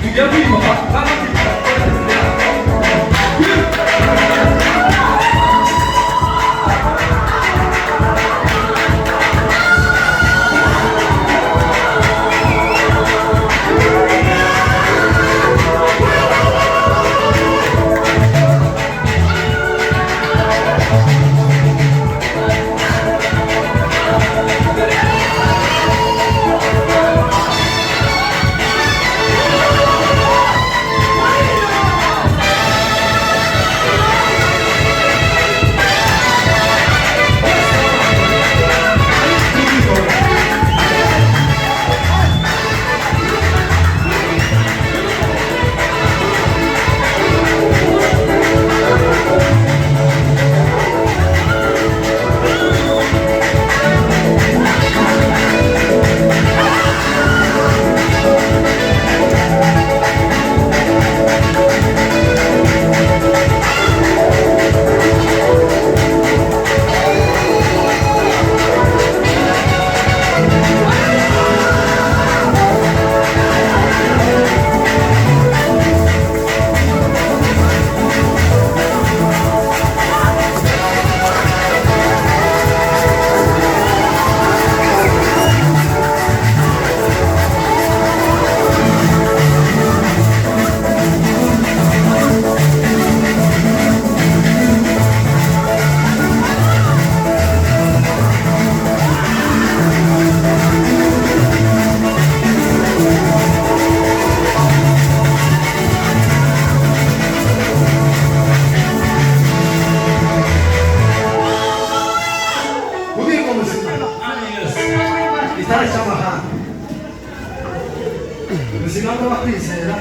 tugiye kwimuka kandi Musimama wakwizera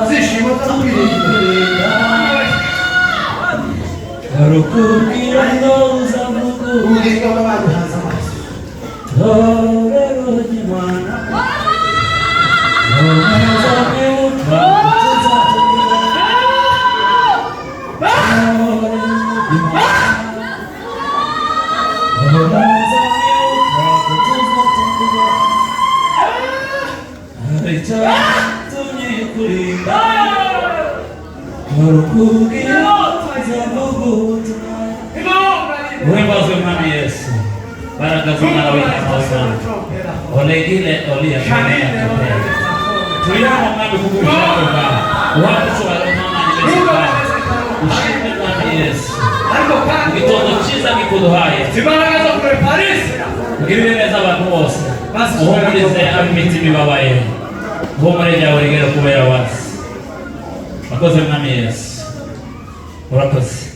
zishimo z'ukwirinda harukubwira ngo uzavuga ubugingo bw'abaduhanze amaso torero ry'Imana umwibuka Uhimbaze Mwami Yesu, baraka z'Umwana w'Imana sana. Olegile olia tuyamo Mwami kukushaka Bwana. Uhakushobora Mama nimesema. Ushimwe Mwami Yesu. Igitondo cyiza gikuduhaye. Zibaragaza kureparisha. Ugirire neza abantu bose. Uhumurize ab'imitima ibabaye. Uhumure ryawe rigere kubera wasi. Wakoze Mwami Yesu. Urakoze.